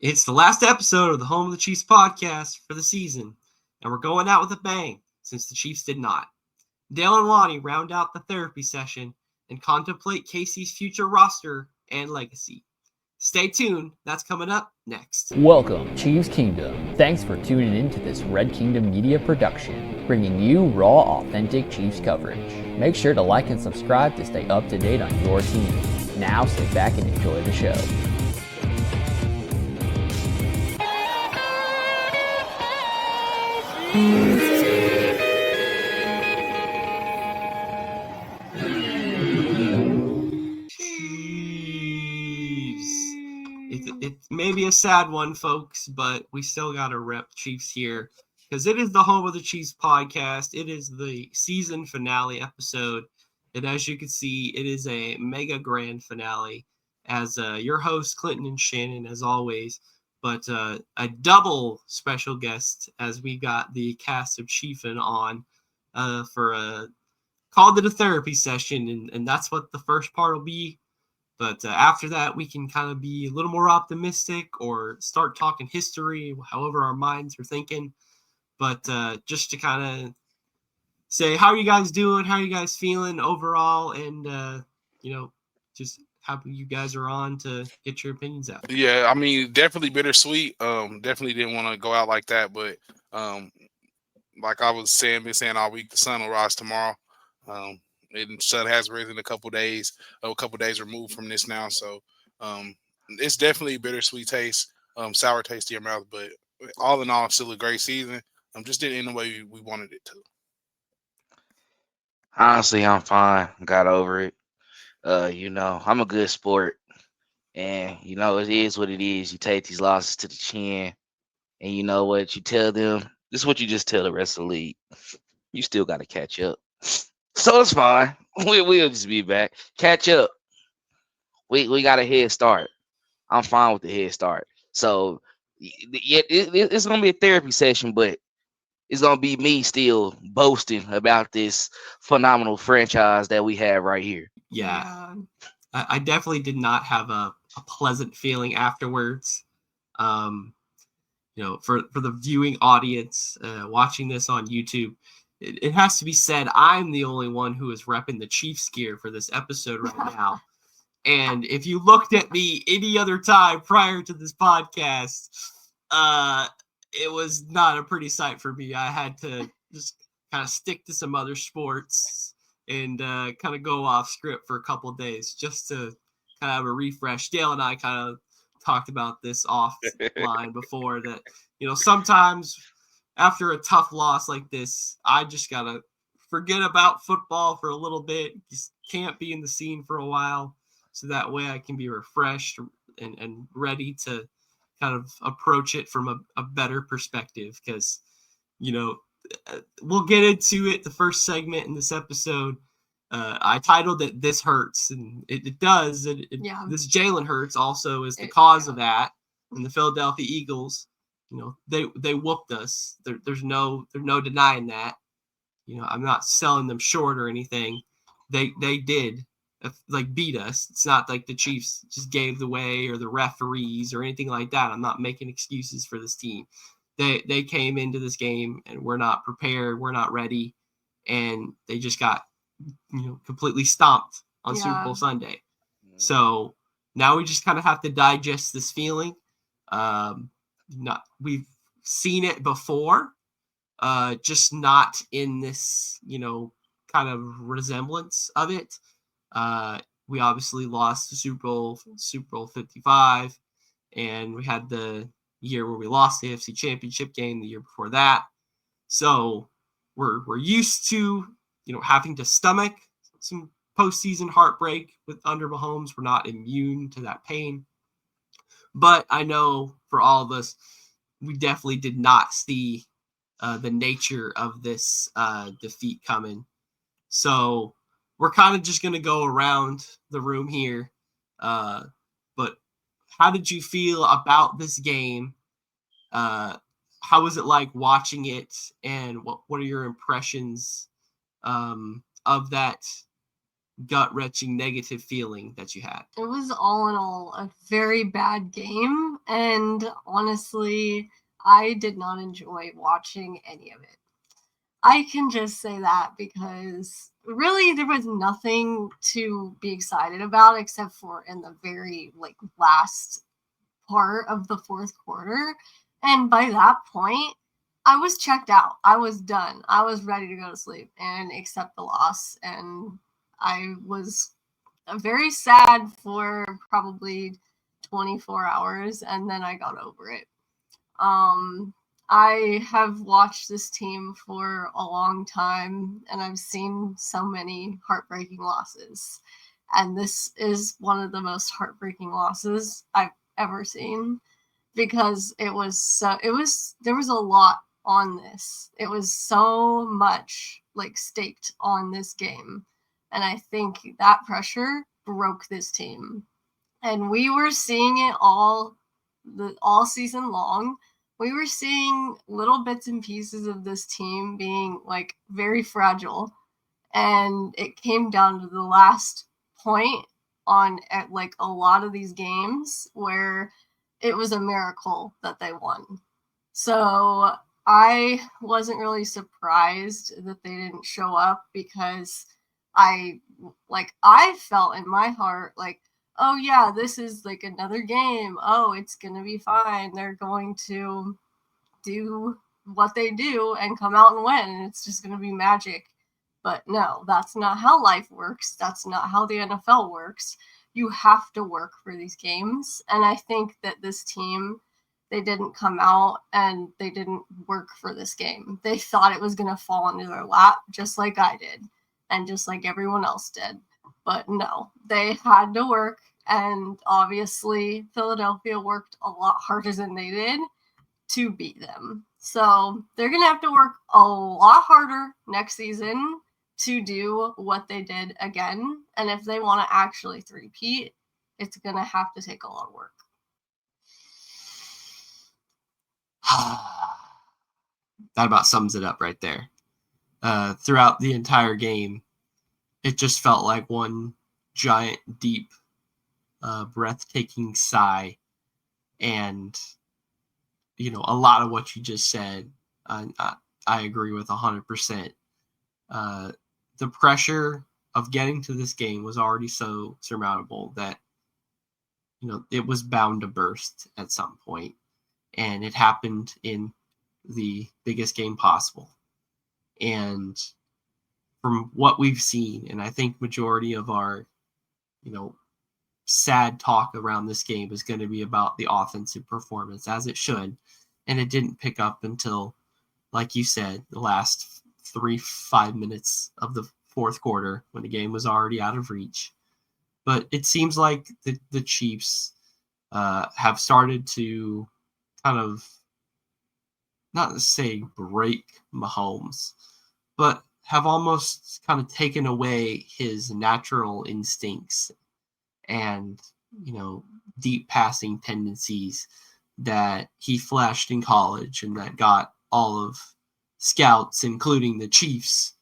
It's the last episode of the Home of the Chiefs podcast for the season, and we're going out with a bang since the Chiefs did not. Dale and Lonnie round out the therapy session and contemplate Casey's future roster and legacy. Stay tuned, that's coming up next. Welcome, Chiefs Kingdom. Thanks for tuning in to this Red Kingdom Media production, bringing you raw, authentic Chiefs coverage. Make sure to like and subscribe to stay up to date on your team. Now sit back and enjoy the show. It may be a sad one, folks, but we still got to rep Chiefs here because it is the Home of the Chiefs podcast. It is the season finale episode. And as you can see, it is a mega grand finale as your hosts, Clinton and Shannon, as always, but a double special guest as we got the cast of Chiefin on for called it a therapy session. And that's what the first part will be. But after that, we can kind of be a little more optimistic or start talking history, however our minds are thinking. But just to kind of say, how are you guys doing? How are you guys feeling overall? And, just happy you guys are on to get your opinions out. Yeah, I mean, definitely bittersweet. Definitely didn't want to go out like that. But like I was been saying all week, the sun will rise tomorrow. And sun has risen a couple days removed from this now. So it's definitely a bittersweet taste, sour taste to your mouth. But all in all, still a great season. Just didn't end the way we wanted it to. Honestly, I'm fine. Got over it. I'm a good sport. And, it is what it is. You take these losses to the chin. And you know what? You tell them, this is what you just tell the rest of the league. You still got to catch up. So it's fine. We'll just be back. Catch up. We got a head start. I'm fine with the head start. So yeah, it's gonna be a therapy session, but it's gonna be me still boasting about this phenomenal franchise that we have right here. Yeah. I definitely did not have a pleasant feeling afterwards. For the viewing audience watching this on YouTube, it has to be said, I'm the only one who is repping the Chiefs gear for this episode right now. And if you looked at me any other time prior to this podcast, it was not a pretty sight for me. I had to just kind of stick to some other sports and kind of go off script for a couple of days just to kind of have a refresh. Dale and I kind of talked about this offline before that, sometimes after a tough loss like this, I just got to forget about football for a little bit. Just can't be in the scene for a while. So that way I can be refreshed and ready to kind of approach it from a better perspective. Because, we'll get into it. The first segment in this episode, I titled it "This Hurts," and it does. This Jalen Hurts also is the cause of that. And the Philadelphia Eagles, they whooped us. There's no denying that. I'm not selling them short or anything. They did beat us. It's not like the Chiefs just gave the way or the referees or anything like that. I'm not making excuses for this team. They came into this game and we're not prepared. We're not ready. And they just got, completely stomped on Super Bowl Sunday. So now we just kind of have to digest this feeling. We've seen it before, just not in this, kind of resemblance of it. We obviously lost the Super Bowl 55, and we had the year where we lost the AFC Championship game the year before that. So we're used to, having to stomach some postseason heartbreak with under Mahomes. We're not immune to that pain. But I know for all of us, we definitely did not see the nature of this defeat coming. So we're kind of just going to go around the room here. But how did you feel about this game? How was it like watching it? And what are your impressions of that gut-wrenching negative feeling that you had? It was all in all a very bad game. And honestly, I did not enjoy watching any of it. I can just say that because really there was nothing to be excited about except for in the very last part of the fourth quarter. And by that point, I was checked out. I was done. I was ready to go to sleep and accept the loss. And I was very sad for probably 24 hours, and then I got over it. I have watched this team for a long time, and I've seen so many heartbreaking losses. And this is one of the most heartbreaking losses I've ever seen, because there was a lot on this. It was so much staked on this game. And I think that pressure broke this team. And we were seeing it all season long. We were seeing little bits and pieces of this team being very fragile. And it came down to the last point at a lot of these games where it was a miracle that they won. So I wasn't really surprised that they didn't show up, because I felt in my heart oh yeah, this is another game. Oh, it's gonna be fine. They're going to do what they do and come out and win, and it's just gonna be magic. But no, that's not how life works. That's not how the NFL works. You have to work for these games. And I think that this team, they didn't come out and they didn't work for this game. They thought it was going to fall into their lap, just like I did, and just like everyone else did. But no, they had to work. And obviously, Philadelphia worked a lot harder than they did to beat them. So they're going to have to work a lot harder next season to do what they did again. And if they want to actually three-peat, it's going to have to take a lot of work. That about sums it up right there. Throughout the entire game, it just felt like one giant, deep, breathtaking sigh. And, a lot of what you just said, I agree with 100%. The pressure of getting to this game was already so surmountable that, it was bound to burst at some point. And it happened in the biggest game possible. And from what we've seen, and I think majority of our, sad talk around this game is going to be about the offensive performance, as it should. And it didn't pick up until, like you said, the last 5 minutes of the fourth quarter, when the game was already out of reach. But it seems like the Chiefs have started to kind of, not to say break Mahomes, but have almost kind of taken away his natural instincts and, deep passing tendencies that he flashed in college, and that got all of scouts, including the Chiefs,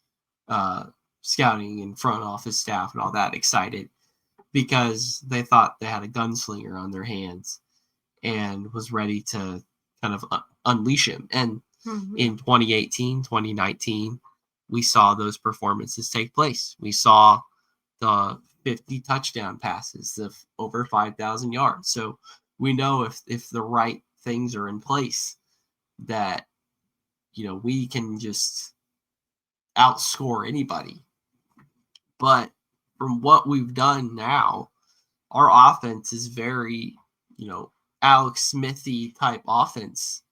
scouting and front office staff and all that, excited, because they thought they had a gunslinger on their hands and was ready to kind of unleash him. And in 2018, 2019, we saw those performances take place. We saw the 50 touchdown passes of over 5,000 yards. So we know if the right things are in place, that, we can just outscore anybody. But from what we've done now, our offense is very, Alex Smithy type offense.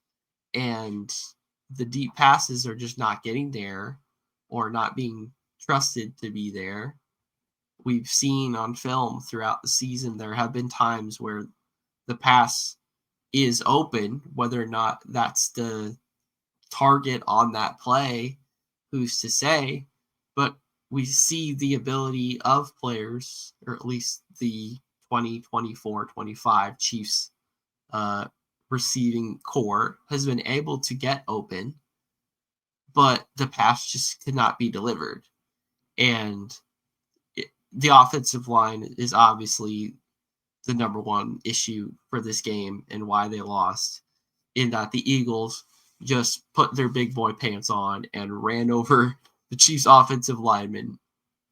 And the deep passes are just not getting there, or not being trusted to be there. We've seen on film throughout the season, there have been times where the pass is open, whether or not that's the target on that play, who's to say, but we see the ability of players, or at least the 2024-25 Chiefs receiving core has been able to get open, but the pass just could not be delivered. And the offensive line is obviously the number one issue for this game and why they lost, in that the Eagles just put their big boy pants on and ran over the Chiefs offensive linemen.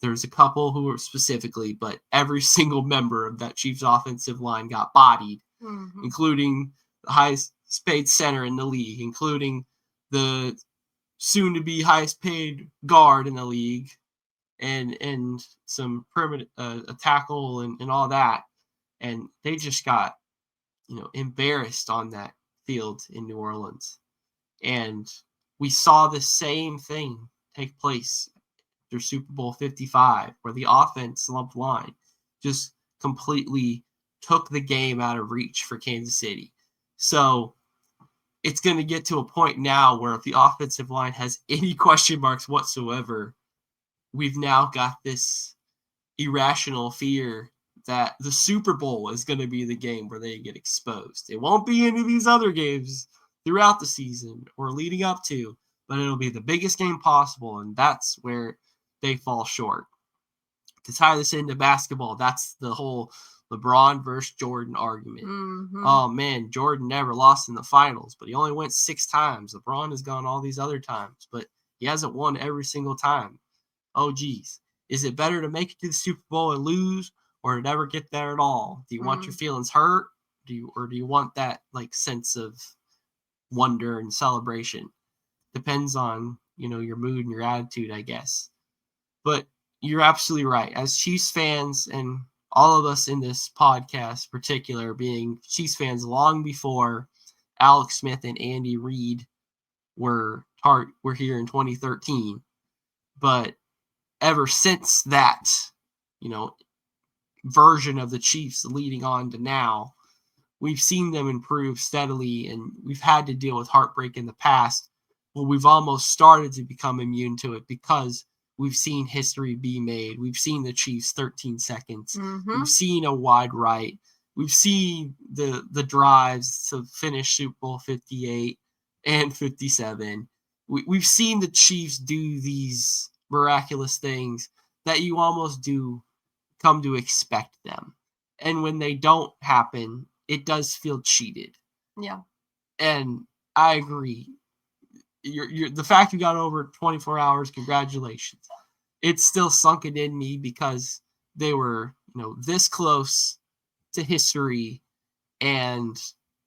There's a couple who were specifically, but every single member of that Chiefs offensive line got bodied, including the highest paid center in the league, including the soon-to-be highest paid guard in the league, and some permanent a tackle and all that. And they just got, embarrassed on that field in New Orleans. And we saw the same thing take place after Super Bowl 55, where the offensive line just completely took the game out of reach for Kansas City. So it's going to get to a point now where if the offensive line has any question marks whatsoever, we've now got this irrational fear that the Super Bowl is going to be the game where they get exposed. It won't be any of these other games throughout the season or leading up to, but it'll be the biggest game possible, and that's where they fall short. To tie this into basketball, that's the whole LeBron versus Jordan argument. Oh, man, Jordan never lost in the finals, but he only went 6 times. LeBron has gone all these other times, but he hasn't won every single time. Oh, geez. Is it better to make it to the Super Bowl and lose, or to never get there at all? Do you want your feelings hurt? Do you want that sense of wonder and celebration? Depends on, your mood and your attitude, I guess. But you're absolutely right. As Chiefs fans, and all of us in this podcast particular being Chiefs fans long before Alex Smith and Andy Reid were here in 2013, but ever since that, version of the Chiefs leading on to now, we've seen them improve steadily, and we've had to deal with heartbreak in the past. Well, we've almost started to become immune to it because we've seen history be made. We've seen the Chiefs 13 seconds. We've seen a wide right. We've seen the drives to finish Super Bowl 58 and 57. We've seen the Chiefs do these miraculous things that you almost do come to expect them. And when they don't happen, it does feel cheated. Yeah. And I agree. You're the fact you got over 24 hours, congratulations. It's still sunken in me because they were, this close to history, and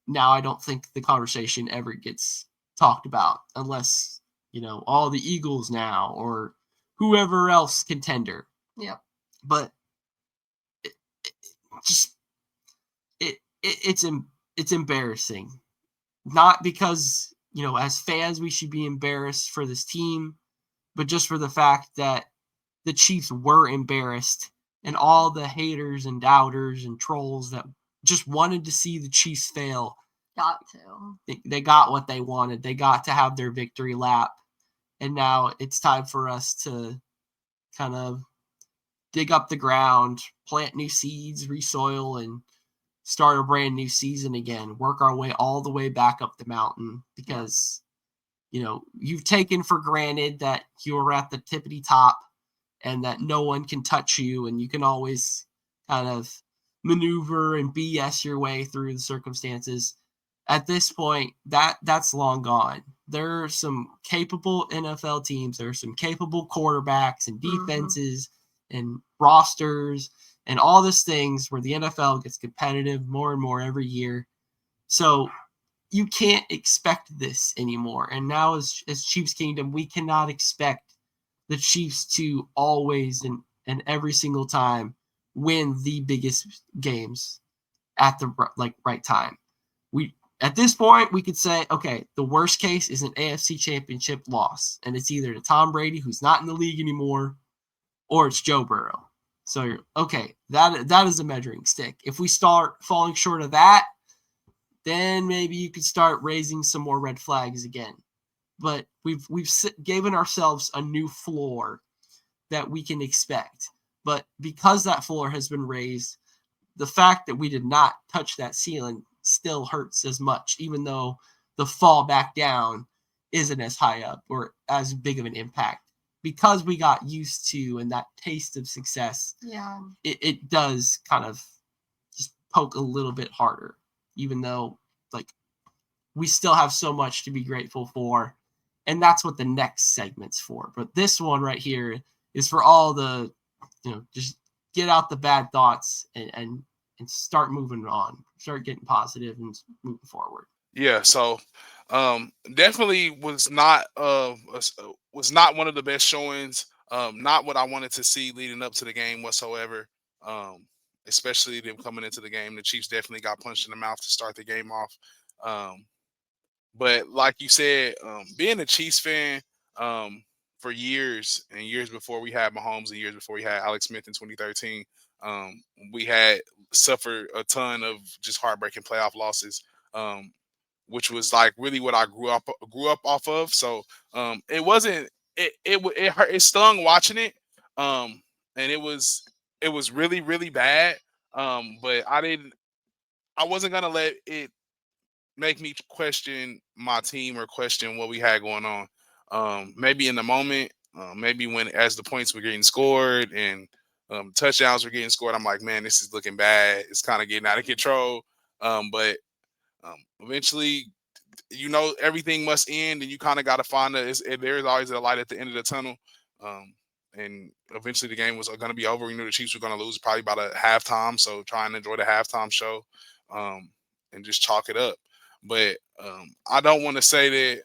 now I don't think the conversation ever gets talked about unless, all the Eagles now or whoever else contender. Yeah. But it's embarrassing. Not because, as fans we should be embarrassed for this team, but just for the fact that the Chiefs were embarrassed, and all the haters and doubters and trolls that just wanted to see the Chiefs fail got to. They got what they wanted. They got to have their victory lap. And now it's time for us to kind of dig up the ground, plant new seeds, resoil, and start a brand new season again. Work our way all the way back up the mountain because, you've taken for granted that you were at the tippity top and that no one can touch you, and you can always kind of maneuver and BS your way through the circumstances. At this point, that's long gone. There are some capable NFL teams. There are some capable quarterbacks and defenses and rosters and all these things where the NFL gets competitive more and more every year. So you can't expect this anymore. And now as Chiefs Kingdom, we cannot expect the Chiefs to always and every single time win the biggest games at the right time. At this point, we could say, okay, the worst case is an AFC Championship loss, and it's either to Tom Brady, who's not in the league anymore, or it's Joe Burrow. So, okay, that is a measuring stick. If we start falling short of that, then maybe you could start raising some more red flags again. But we've given ourselves a new floor that we can expect. But because that floor has been raised, the fact that we did not touch that ceiling still hurts as much, even though the fall back down isn't as high up or as big of an impact. Because we got used to and that taste of success, yeah, it does kind of just poke a little bit harder, even though like we still have so much to be grateful for. And that's what the next segment's for. But this one right here is for all the, just get out the bad thoughts and start moving on, start getting positive and moving forward. Yeah, so definitely was not one of the best showings. Not what I wanted to see leading up to the game whatsoever. Especially them coming into the game. The Chiefs definitely got punched in the mouth to start the game off. But like you said, being a Chiefs fan for years and years before we had Mahomes and years before we had Alex Smith in 2013, we had suffered a ton of just heartbreaking playoff losses. Which was like really what I grew up off of. So it wasn't it hurt, it stung watching it. And it was really, really bad. But I wasn't gonna let it make me question my team or question what we had going on. Maybe in the moment, maybe when as the points were getting scored and touchdowns were getting scored, I'm like, man, this is looking bad. It's kind of getting out of control. But eventually, everything must end, and you kind of got to find there's always a light at the end of the tunnel. And eventually the game was going to be over. We knew the Chiefs were going to lose probably about a halftime. So try and enjoy the halftime show and just chalk it up. But I don't want to say that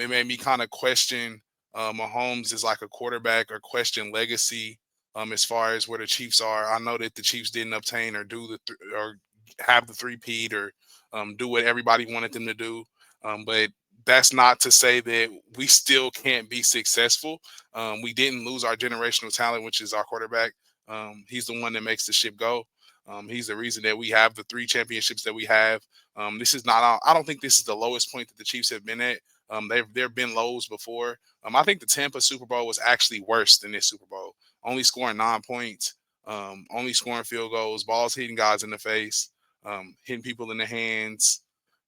it made me kind of question Mahomes as like a quarterback or question legacy as far as where the Chiefs are. I know that the Chiefs didn't obtain or do or have the three-peat or do what everybody wanted them to do. But that's not to say that we still can't be successful. We didn't lose our generational talent, which is our quarterback. He's the one that makes the ship go. He's the reason that we have the 3 championships that we have. This is not. I don't think this is the lowest point that the Chiefs have been at. There've been lows before. I think the Tampa Super Bowl was actually worse than this Super Bowl. Only scoring 9 points. Only scoring field goals. Balls hitting guys in the face. Hitting people in the hands.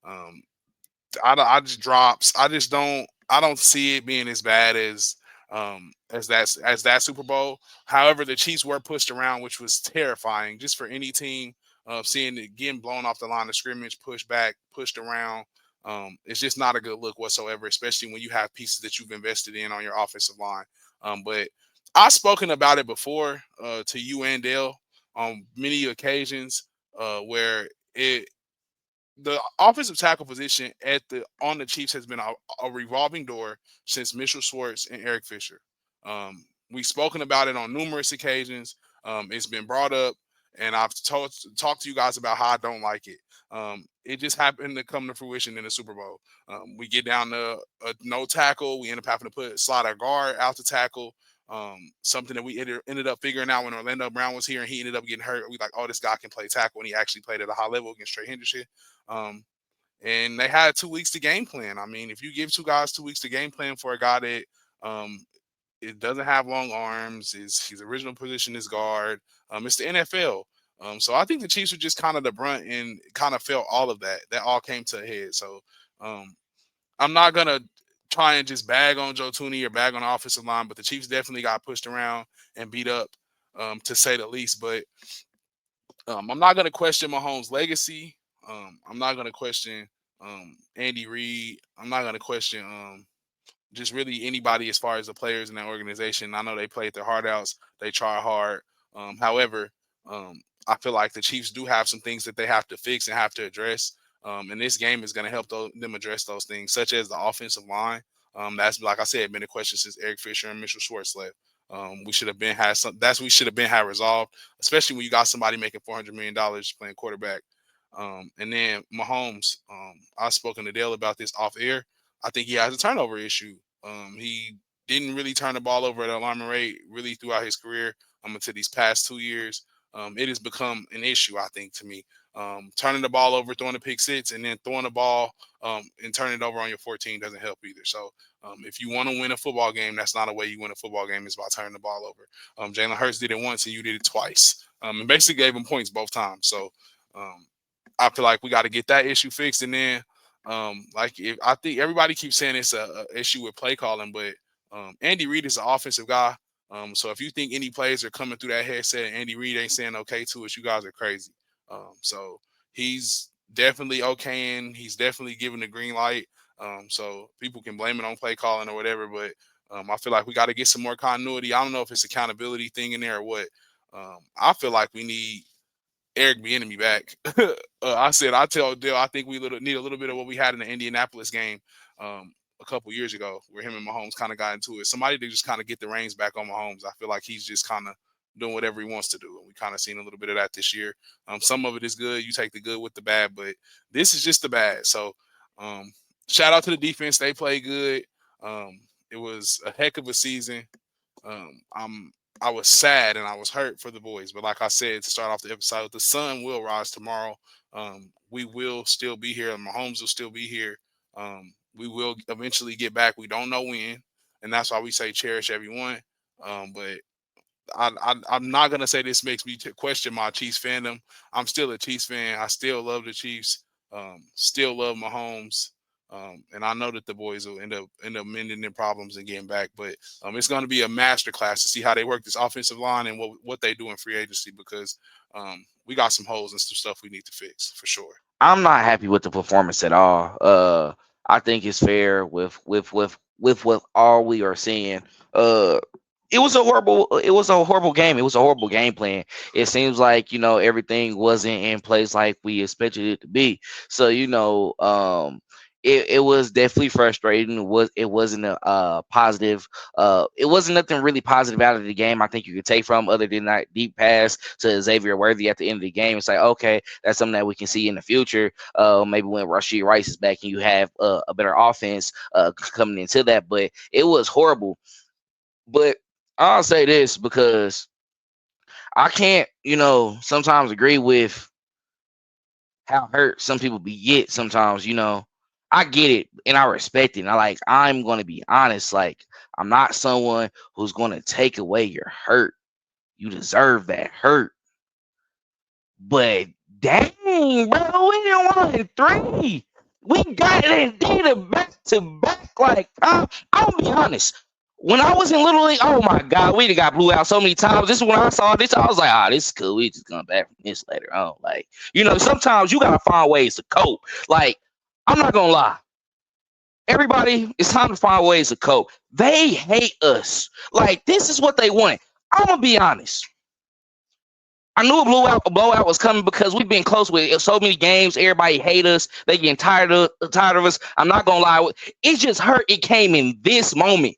I just drops. I don't see it being as bad as that Super Bowl. However, the Chiefs were pushed around, which was terrifying just for any team. Seeing it getting blown off the line of scrimmage, pushed back, pushed around. It's just not a good look whatsoever, especially when you have pieces that you've invested in on your offensive line. But I've spoken about it before to you and Dale on many occasions where the offensive tackle position on the Chiefs has been a revolving door since Mitchell Schwartz and Eric Fisher. We've spoken about it on numerous occasions. It's been brought up, and I've talked to you guys about how I don't like it. It just happened to come to fruition in the Super Bowl. We get down to a no tackle. We end up having to slide our guard out to tackle. Something that we ended up figuring out when Orlando Brown was here and he ended up getting hurt. We like, oh, this guy can play tackle, and he actually played at a high level against Trey Henderson. And they had 2 weeks to game plan. I mean, if you give 2 guys 2 weeks to game plan for a guy that it doesn't have long arms, his original position is guard. It's the NFL. So I think the Chiefs were just kind of the brunt and kind of felt all of that. That all came to a head. So I'm not gonna try and just bag on Joe Tooney or bag on the offensive line, but the Chiefs definitely got pushed around and beat up, to say the least. But I'm not going to question Mahomes' legacy. I'm not going to question Andy Reid. I'm not going to question just really anybody as far as the players in that organization. I know they played their heart outs. They try hard. However, I feel like the Chiefs do have some things that they have to fix and have to address. And this game is going to help them address those things, such as the offensive line. That's, like I said, been a question since Eric Fisher and Mitchell Schwartz left. We should have been had resolved, especially when you got somebody making $400 million playing quarterback. And then Mahomes, I've spoken to Dale about this off air. I think he has a turnover issue. He didn't really turn the ball over at an alarming rate really throughout his career. Until these past 2 years, it has become an issue, I think, to me. Turning the ball over, throwing the pick six, and then throwing the ball and turning it over on your 14 doesn't help either. So if you want to win a football game, that's not a way you win a football game. It's by turning the ball over. Jalen Hurts did it once and you did it twice. And basically gave him points both times. So I feel like we got to get that issue fixed. And then I think everybody keeps saying it's a issue with play calling, but Andy Reid is an offensive guy. So if you think any plays are coming through that headset and Andy Reid ain't saying okay to us, you guys are crazy. So he's definitely okay, and he's definitely giving the green light. So people can blame it on play calling or whatever, but I feel like we got to get some more continuity. I don't know if it's accountability thing in there or what. I feel like we need Eric Bieniemy back. I tell Dale, I think we need a little bit of what we had in the Indianapolis game a couple years ago, where him and Mahomes kind of got into it. Somebody to just kind of get the reins back on Mahomes. I feel like he's just kind of doing whatever he wants to do, and we kind of seen a little bit of that this year. Some of it is good. You take the good with the bad, but this is just the bad. So shout out to the defense. They play good. It was a heck of a season. I was sad and I was hurt for the boys, but like I said to start off the episode, the sun will rise tomorrow. We will still be here, and Mahomes will still be here. We will eventually get back. We don't know when, and that's why we say cherish everyone. But I'm not gonna say this makes me question my Chiefs fandom. I'm still a Chiefs fan. I still love the Chiefs. Still love Mahomes. And I know that the boys will end up mending their problems and getting back. But it's going to be a masterclass to see how they work this offensive line and what they do in free agency, because we got some holes and some stuff we need to fix for sure. I'm not happy with the performance at all. I think it's fair with what all we are seeing. It was a horrible game. It was a horrible game plan. It seems like, everything wasn't in place like we expected it to be. So, it was definitely frustrating. It wasn't a positive. It wasn't nothing really positive out of the game I think you could take from, other than that deep pass to Xavier Worthy at the end of the game. It's like, okay, that's something that we can see in the future. Maybe when Rashid Rice is back and you have a better offense coming into that. But it was horrible. But I'll say this, because I can't, sometimes agree with how hurt some people get sometimes. I get it and I respect it. And I'm going to be honest. Like, I'm not someone who's going to take away your hurt. You deserve that hurt. But dang, bro, we didn't win 3. We got it and did it back to back. Like, I'm going to be honest. When I was in Little League, oh my God, we got blew out so many times. This is when I saw this, I was like, this is cool. We just come back from this later on. Like, sometimes you got to find ways to cope. Like, I'm not going to lie. Everybody, it's time to find ways to cope. They hate us. Like, this is what they want. I'm going to be honest. I knew a blowout was coming, because we've been close with so many games. Everybody hate us. They getting tired of us. I'm not going to lie. It just hurt. It came in this moment.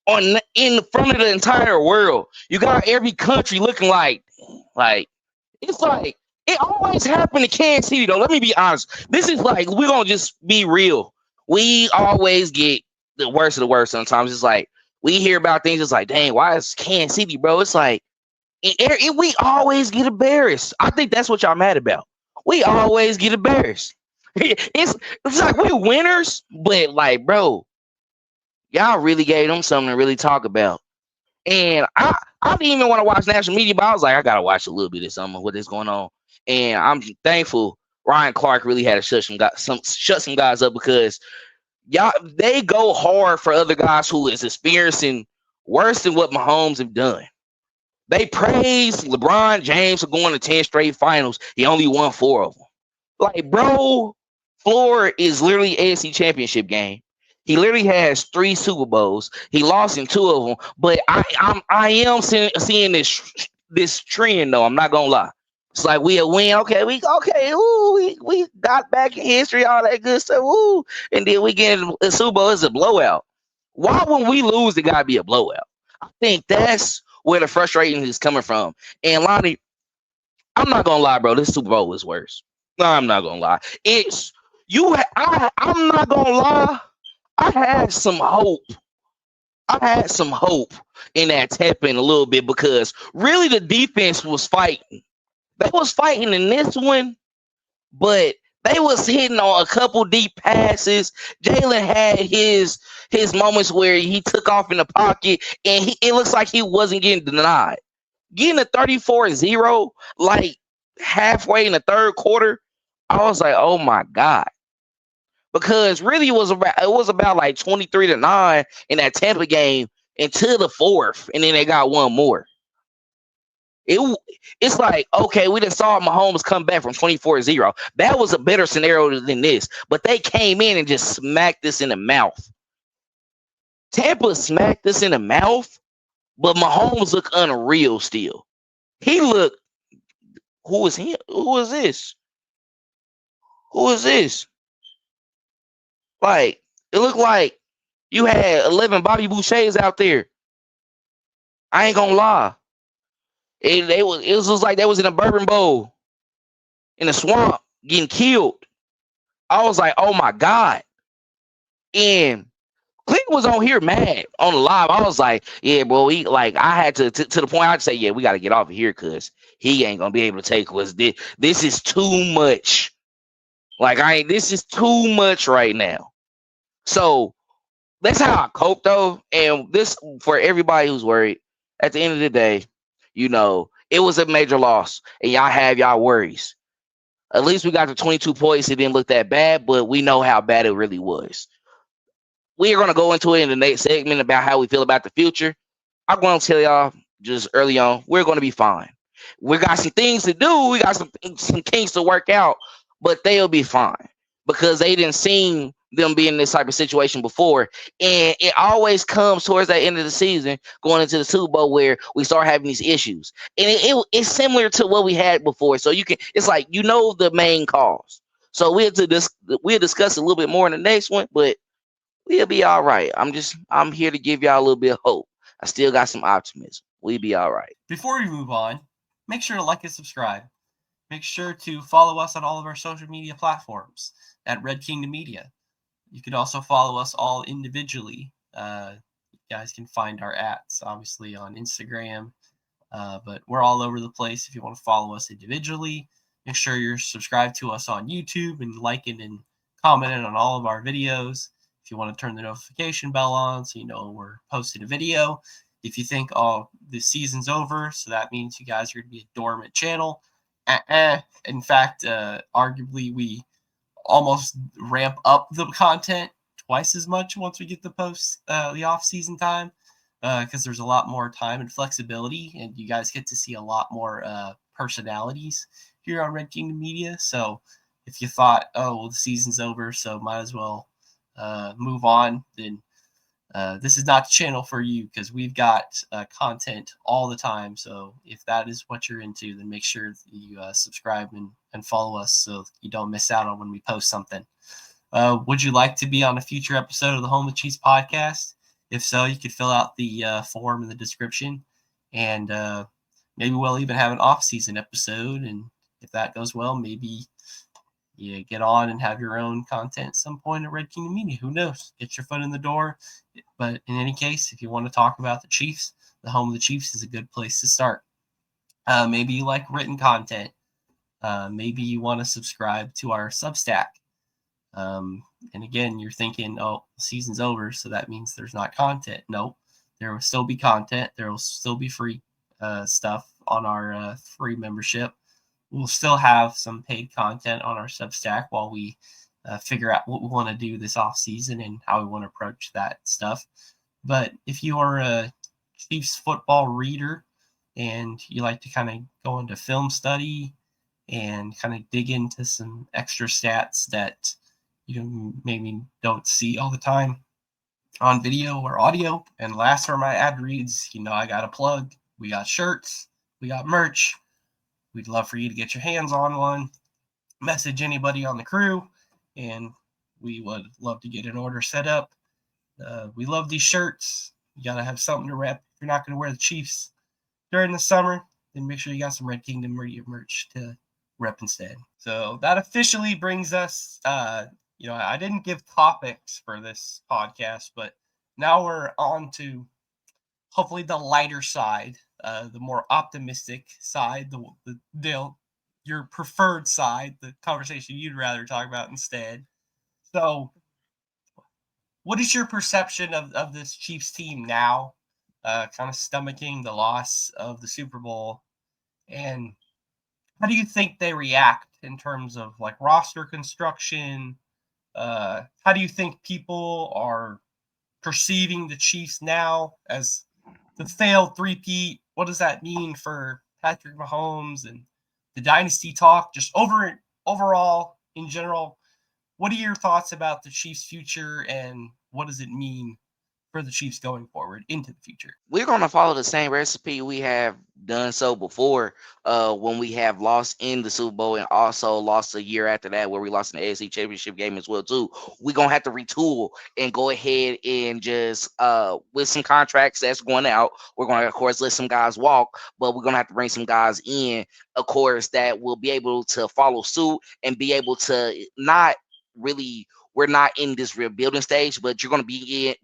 In front of the entire world, you got every country looking like it's like it always happened to Kansas City though. Let me be honest. This is like, we're gonna just be real. We always get the worst of the worst. Sometimes it's like we hear about things. It's like, dang, why is Kansas City, bro? It's like we always get embarrassed. I think that's what y'all mad about. We always get embarrassed. It's like we're winners, but like, bro, y'all really gave them something to really talk about. And I didn't even want to watch national media, but I was like, I gotta watch a little bit of something of what is going on. And I'm thankful Ryan Clark really had to shut some guys up, because they go hard for other guys who is experiencing worse than what Mahomes have done. They praise LeBron James for going to 10 straight finals. He only won 4 of them. Like, bro, floor is literally AFC Championship game. He literally has 3 Super Bowls. He lost in 2 of them. But I am seeing this trend though. I'm not gonna lie. It's like we a win. Okay, we got back in history, all that good stuff. Ooh, and then we get a Super Bowl. It's a blowout. Why when we lose, it gotta be a blowout? I think that's where the frustration is coming from. And Lonnie, I'm not gonna lie, bro. This Super Bowl was worse. No, I'm not gonna lie. I'm not gonna lie. I had some hope in that tap-in a little bit, because really the defense was fighting. They was fighting in this one, but they was hitting on a couple deep passes. Jalen had his moments where he took off in the pocket, and it looks like he wasn't getting denied. Getting a 34-0, like halfway in the third quarter, I was like, oh my God. Because really it was about like 23-9 in that Tampa game until the 4th, and then they got one more. It's like, okay, we just saw Mahomes come back from 24-0. That was a better scenario than this. But they came in and just smacked us in the mouth. Tampa smacked us in the mouth, but Mahomes looked unreal still. He looked, who is he? Who is this? Who is this? Like, it looked like you had 11 Bobby Bouchers out there. I ain't gonna lie. It was just like they was in a bourbon bowl in a swamp getting killed. I was like, oh my God. And Clint was on here mad on the live. I was like, yeah, bro, I had to the point I'd say, yeah, we got to get off of here because he ain't gonna be able to take us. This is too much. This is too much right now. So that's how I cope though. And this, for everybody who's worried, at the end of the day, it was a major loss and y'all have y'all worries. At least we got the 22 points. It didn't look that bad, but we know how bad it really was. We are going to go into it in the next segment about how we feel about the future. I'm going to tell y'all just early on, we're going to be fine. We got some things to do. We got some things to work out, but they'll be fine because they didn't see them be in this type of situation before. And it always comes towards the end of the season, going into the Super Bowl, where we start having these issues. And it's similar to what we had before. So it's like, the main cause. So we'll discuss a little bit more in the next one, but we'll be all right. I'm here to give y'all a little bit of hope. I still got some optimism. We'll be all right. Before we move on, make sure to like and subscribe. Make sure to follow us on all of our social media platforms at Red Kingdom Media. You can also follow us all individually. You guys can find our @, obviously, on Instagram. But we're all over the place. If you want to follow us individually, make sure you're subscribed to us on YouTube and liking and commenting on all of our videos. If you want to turn the notification bell on so you know we're posting a video. If you think, oh, the season's over, so that means you guys are going to be a dormant channel. In fact, arguably, we almost ramp up the content twice as much once we get the off-season time, because there's a lot more time and flexibility, and you guys get to see a lot more personalities here on Red Kingdom Media. So if you thought, oh, well, the season's over, so might as well move on, then this is not the channel for you, because we've got content all the time. So if that is what you're into, then make sure you subscribe and follow us so you don't miss out on when we post something. Would you like to be on a future episode of the Home of Chiefs podcast? If so, you could fill out the form in the description, and maybe we'll even have an off-season episode. And if that goes well, maybe you get on and have your own content at some point at Red Kingdom Media. Who knows? Get your foot in the door. But in any case, if you want to talk about the Chiefs, the Home of the Chiefs is a good place to start. Maybe you like written content. Maybe you want to subscribe to our Substack. And again, you're thinking, oh, the season's over, so that means there's not content. Nope. There will still be content. There will still be free stuff on our free membership. We'll still have some paid content on our Substack while we figure out what we want to do this off season and how we want to approach that stuff. But if you are a Chiefs football reader and you like to kind of go into film study and kind of dig into some extra stats that you maybe don't see all the time on video or audio, and last for my ad reads, I got a plug. We got shirts, we got merch. We'd love for you to get your hands on one. Message anybody on the crew, and we would love to get an order set up. We love these shirts. You got to have something to rep. If you're not going to wear the Chiefs during the summer, then make sure you got some Red Kingdom Media merch to rep instead. So that officially brings us, I didn't give topics for this podcast, but now we're on to hopefully the lighter side, the more optimistic side, your preferred side, the conversation you'd rather talk about instead. So what is your perception of this Chiefs team now, kind of stomaching the loss of the Super Bowl? And how do you think they react in terms of like roster construction? How do you think people are perceiving the Chiefs now as the failed three-peat? What does that mean for Patrick Mahomes and the Dynasty talk, just overall in general, what are your thoughts about the Chiefs' future and what does it mean for the Chiefs going forward into the future? We're going to follow the same recipe we have done so before when we have lost in the Super Bowl and also lost a year after that where we lost in the AFC Championship game as well too. We're going to have to retool and go ahead and just with some contracts that's going out, we're going to of course let some guys walk, but we're going to have to bring some guys in, of course, that will be able to follow suit and be able to not really, we're not in this rebuilding stage, but you're going to be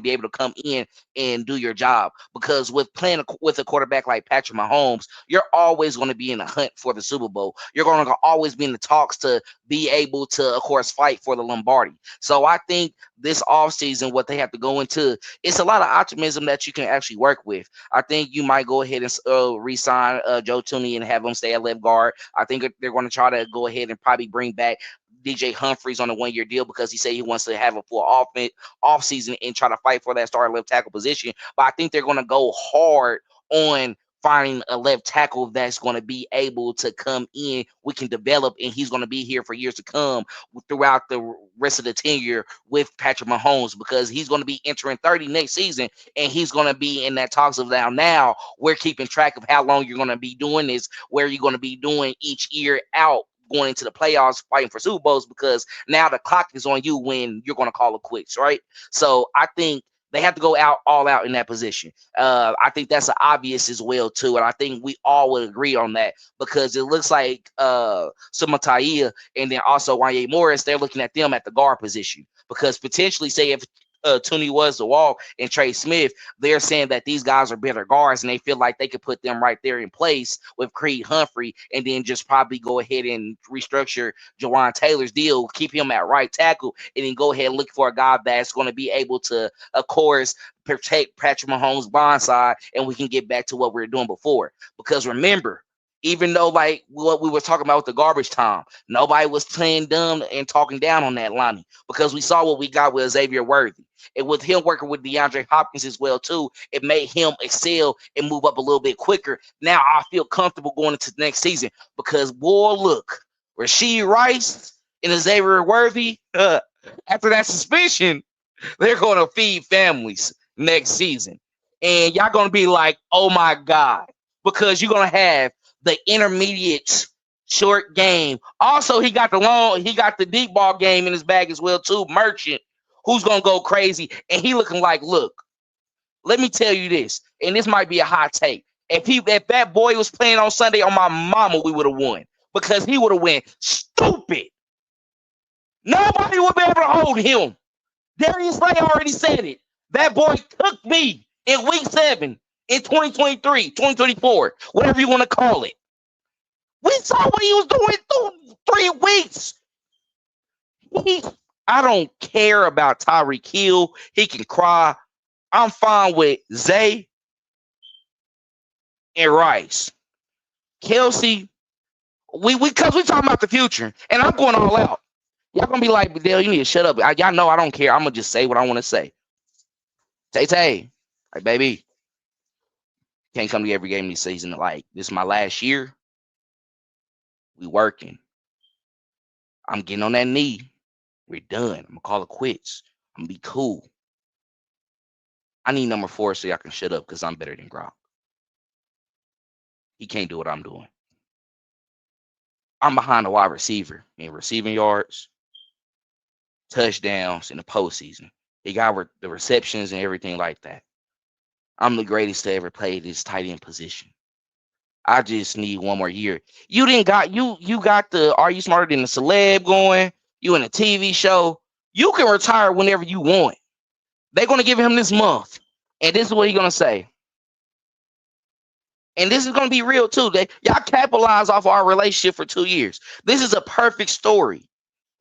able to come in and do your job, because with playing with a quarterback like Patrick Mahomes, you're always going to be in the hunt for the Super Bowl. You're going to always be in the talks to be able to, of course, fight for the Lombardi. So I think this offseason, what they have to go into, it's a lot of optimism that you can actually work with. I think you might go ahead and re-sign Joe Tooney and have him stay at left guard. I think they're going to try to go ahead and probably bring back DJ Humphries on a 1-year deal because he said he wants to have a full off season and try to fight for that starting left tackle position. But I think they're going to go hard on finding a left tackle that's going to be able to come in, we can develop, and he's going to be here for years to come throughout the rest of the tenure with Patrick Mahomes, because he's going to be entering 30 next season, and he's going to be in that talks of now we're keeping track of how long you're going to be doing this, where you're going to be doing each year out, going into the playoffs, fighting for Super Bowls, because now the clock is on you when you're going to call it quits, right? So I think they have to go all out in that position. I think that's obvious as well too, and I think we all would agree on that, because it looks like Sumataia and then also Wanye Morris, they're looking at them at the guard position, because potentially, say if Tooney was to walk and Trey Smith, they're saying that these guys are better guards, and they feel like they could put them right there in place with Creed Humphrey, and then just probably go ahead and restructure Jawan Taylor's deal, keep him at right tackle, and then go ahead and look for a guy that's going to be able to, of course, protect Patrick Mahomes' blind side, and we can get back to what we were doing before. Because remember, even though like what we were talking about with the garbage time, nobody was playing dumb and talking down on that line, because we saw what we got with Xavier Worthy. And with him working with DeAndre Hopkins as well too, it made him excel and move up a little bit quicker. Now I feel comfortable going into the next season, because boy, look, Rashee Rice and Xavier Worthy, after that suspension, they're going to feed families next season. And y'all going to be like, oh my God, because you're going to have the intermediate short game. Also, he got the deep ball game in his bag as well too. Merchant, who's gonna go crazy, and he looking like, look, let me tell you this, and this might be a hot take. If that boy was playing on Sunday, on my mama, we would have won, because he would have went stupid. Nobody would be able to hold him. Darius Slay already said it. That boy took me in week 7 in 2023, 2024, whatever you want to call it. We saw what he was doing through 3 weeks. I don't care about Tyreek Hill. He can cry. I'm fine with Zay and Rice. Kelsey, because we talking about the future, and I'm going all out. Y'all gonna be like, Dale, you need to shut up. Y'all know I don't care. I'm gonna just say what I want to say. Tay, like, baby, can't come to every game this season. Like, this is my last year. We working. I'm getting on that knee. We're done. I'm gonna call it quits. I'm gonna be cool. I need number 4 so y'all can shut up, because I'm better than Gronk. He can't do what I'm doing. I'm behind the wide receiver in receiving yards, touchdowns in the postseason. He got the receptions and everything like that. I'm the greatest to ever play this tight end position. I just need 1 more year. You got the Are You Smarter Than a Celeb going? You in a TV show. You can retire whenever you want. They're going to give him this month. And this is what he's going to say. And this is going to be real too. Y'all capitalize off our relationship for 2 years. This is a perfect story.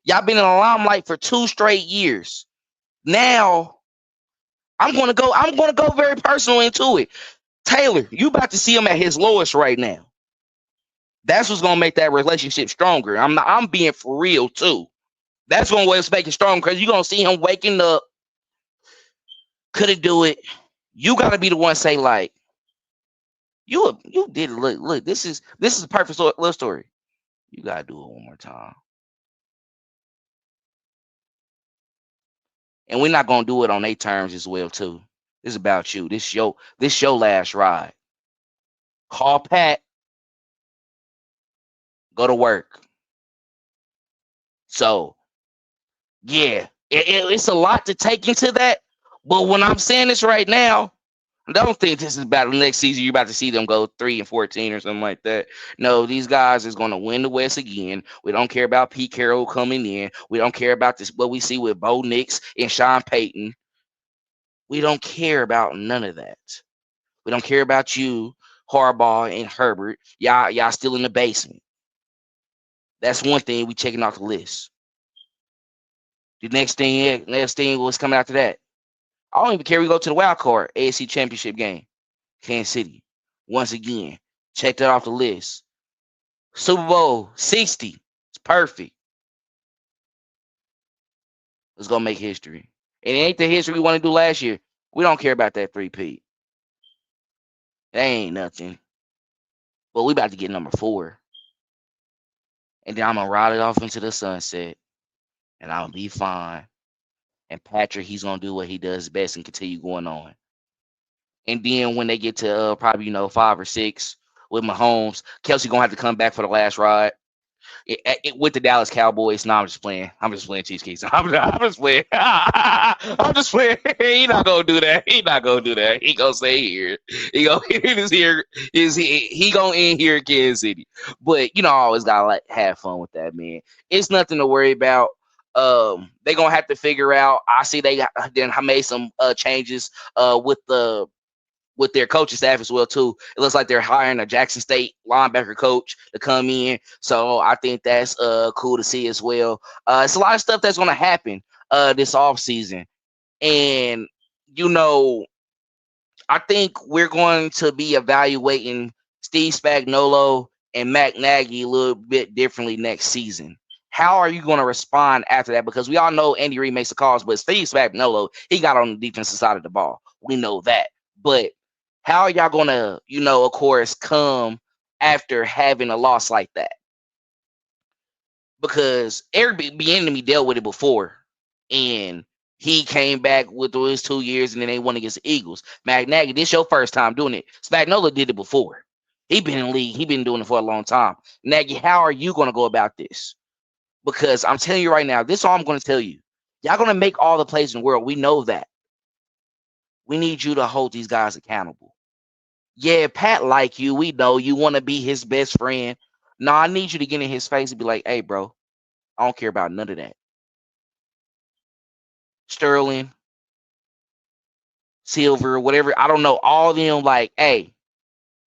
Y'all been in the limelight for 2 straight years. Now, I'm going to go very personal into it. Taylor, you about to see him at his lowest right now. That's what's going to make that relationship stronger. I'm being for real too. That's going to make it stronger, because you're going to see him waking up. Could it do it? You got to be the one to say, like, You did it. Look. This is a perfect love story. You gotta do it one more time. And we're not gonna do it on their terms as well, too. This is about you. This your last ride. Call Pat. Go to work. So yeah, it's a lot to take into that. But when I'm saying this right now, don't think this is about the next season. You're about to see them go 3-14 or something like that. No, these guys is going to win the West again. We don't care about Pete Carroll coming in. We don't care about this. What we see with Bo Nix and Sean Payton. We don't care about none of that. We don't care about you, Harbaugh and Herbert. Y'all still in the basement. That's one thing we checking off the list. The next thing was coming after that. I don't even care. We go to the wild card AFC Championship game, Kansas City. Once again, check that off the list. Super Bowl 60. It's perfect. Let's go make history. And it ain't the history we want to do last year. We don't care about that three-peat. That ain't nothing. But we about to get number 4. And then I'm going to ride it off into the sunset. And I'm going to be fine. And Patrick, he's going to do what he does best and continue going on. And then when they get to probably, 5 or 6 with Mahomes, Kelsey going to have to come back for the last ride. With the Dallas Cowboys. No, I'm just playing. I'm just playing Cheesecake. I'm just playing. I'm just playing. He not gonna do that. He gonna stay here. He gonna he gonna end here in Kansas City. But I always gotta have fun with that, man. It's nothing to worry about. They gonna have to figure out. I see they then made some changes with their coaching staff as well too. It looks like they're hiring a Jackson State linebacker coach to come in. So I think that's cool to see as well. It's a lot of stuff that's going to happen this offseason. And, I think we're going to be evaluating Steve Spagnuolo and Matt Nagy a little bit differently next season. How are you going to respond after that? Because we all know Andy Reid makes the calls, but Steve Spagnuolo, he got on the defensive side of the ball. We know that. But how are y'all going to, of course, come after having a loss like that? Because Eric Bieniemy dealt with it before, and he came back with his 2 years, and then they won against the Eagles. Matt Nagy, this your first time doing it. Spagnuolo did it before. He been in the league. He been doing it for a long time. Nagy, how are you going to go about this? Because I'm telling you right now, this is all I'm going to tell you. Y'all going to make all the plays in the world. We know that. We need you to hold these guys accountable. Yeah, Pat like you. We know you want to be his best friend. No, I need you to get in his face and be like, hey, bro, I don't care about none of that. Sterling, Silver, whatever. I don't know. All of them like, hey,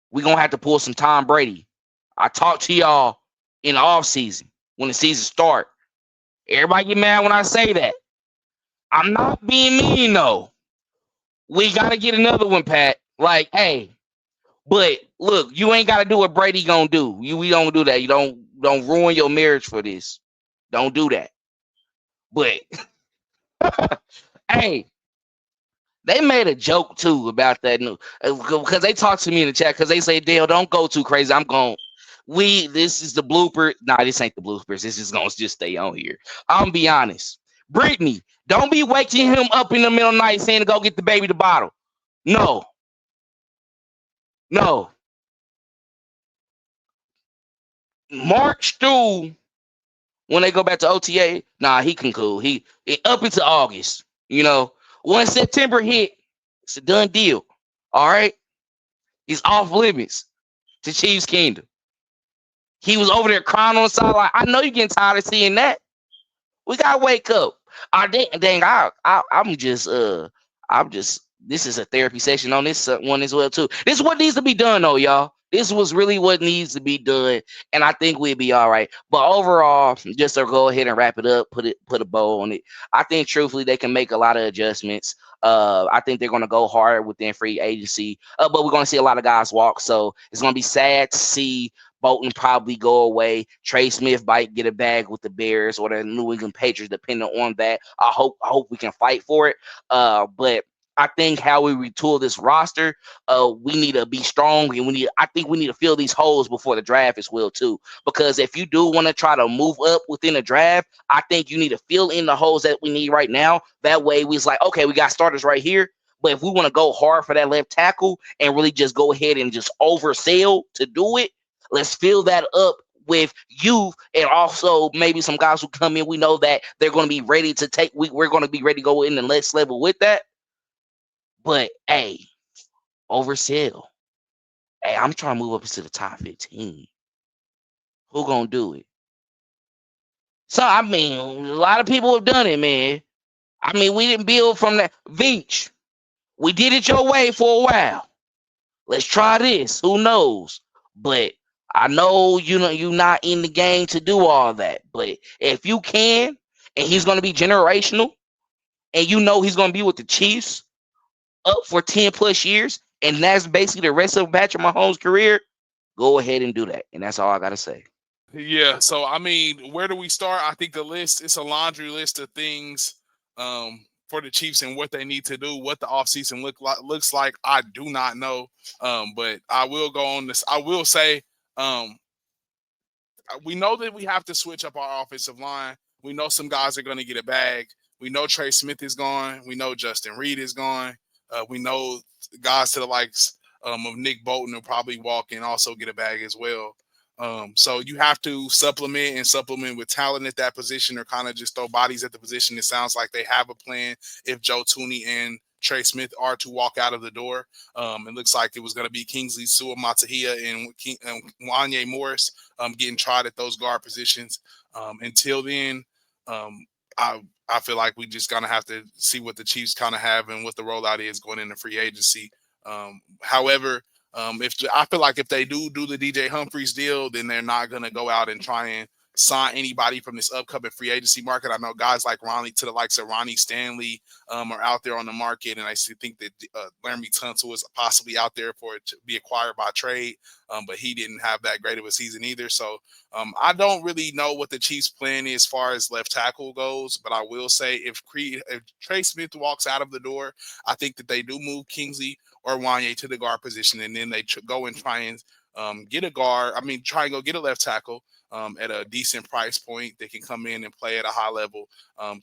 we're going to have to pull some Tom Brady. I talked to y'all in the offseason when the season start. Everybody get mad when I say that. I'm not being mean, though. We got to get another one, Pat. Like, hey, but look, you ain't got to do what Brady gonna do. We don't do that. You don't ruin your marriage for this. Don't do that. But hey, they made a joke too about that because they talked to me in the chat because they say, Dale, don't go too crazy. I'm going. This is the blooper. Nah, this ain't the bloopers. This is gonna just stay on here. I'm gonna be honest. Brittany, don't be waking him up in the middle of the night saying to go get the baby the bottle. No. March through when they go back to OTA, nah, he can cool. He up into August. Once September hit, it's a done deal. All right, he's off limits to Chiefs Kingdom. He was over there crying on the sideline. I know you're getting tired of seeing that. We gotta wake up. I'm just. This is a therapy session on this one as well too. This is what needs to be done, though, y'all. This was really what needs to be done, and I think we'd be all right. But overall, just to go ahead and wrap it up, put a bow on it. I think truthfully they can make a lot of adjustments. I think they're going to go hard within free agency, but we're going to see a lot of guys walk. So it's going to be sad to see Bolton probably go away. Trey Smith might get a bag with the Bears or the New England Patriots, depending on that. I hope we can fight for it. But I think how we retool this roster, we need to be strong, and I think we need to fill these holes before the draft as well too. Because if you do want to try to move up within the draft, I think you need to fill in the holes that we need right now. That way, we was like, okay, we got starters right here. But if we want to go hard for that left tackle and really just go ahead and just oversell to do it, let's fill that up with youth and also maybe some guys who come in. We know that they're going to be ready to take. We're going to be ready to go in the next level with that. But hey, oversell. Hey, I'm trying to move up into the top 15. Who gonna do it? So I mean, a lot of people have done it, man. I mean, we didn't build from that. Veach, we did it your way for a while. Let's try this. Who knows? But I know you're not in the game to do all that. But if you can, and he's gonna be generational, and you know he's gonna be with the Chiefs up for 10 plus years, and that's basically the rest of Patrick Mahomes' career, go ahead and do that. And that's all I gotta say. Yeah, so I mean, where do we start? I think the list is a laundry list of things for the Chiefs and what they need to do. What the offseason looks like, I do not know. But I will go on this. I will say, we know that we have to switch up our offensive line. We know some guys are going to get a bag. We know Trey Smith is gone. We know Justin Reed is gone. We know guys to the likes of Nick Bolton will probably walk and also get a bag as well. So you have to supplement with talent at that position, or kind of just throw bodies at the position. It sounds like they have a plan if Joe Tooney and Trey Smith are to walk out of the door. It looks like it was going to be Kingsley Suamataia and Wanye Morris getting tried at those guard positions. Until then, I feel like we just gonna have to see what the Chiefs kind of have and what the rollout is going into free agency. However, I feel like if they do the DJ Humphries deal, then they're not gonna go out and try and sign anybody from this upcoming free agency market. I know guys like to the likes of Ronnie Stanley are out there on the market, and I still think that Laramie Tunsil is possibly out there for it to be acquired by trade, but he didn't have that great of a season either. So I don't really know what the Chiefs' plan is as far as left tackle goes, but I will say if Trey Smith walks out of the door, I think that they do move Kingsley or Wanye to the guard position, and then they go and try and get a guard. I mean, try and go get a left tackle at a decent price point. They can come in and play at a high level